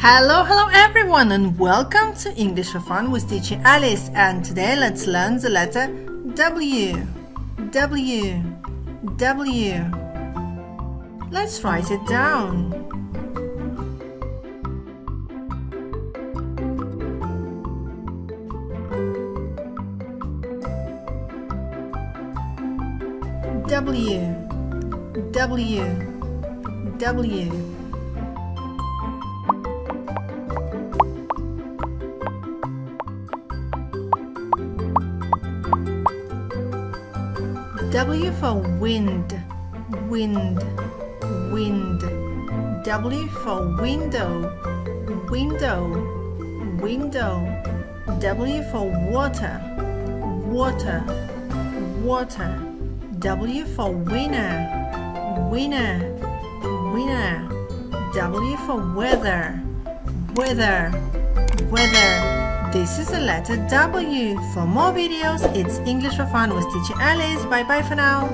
Hello everyone, and welcome to English for Fun with teacher Alice. And today let's learn the letter W. W. W. Let's write it down. W. W. W. W for wind, wind, wind. W for window, window, window. W for water, water, water. W for winner, winner, winner. W for weather, weather, weather. This is the letter W. For more videos, it's English for Fun with teacher Alice. Bye bye for now.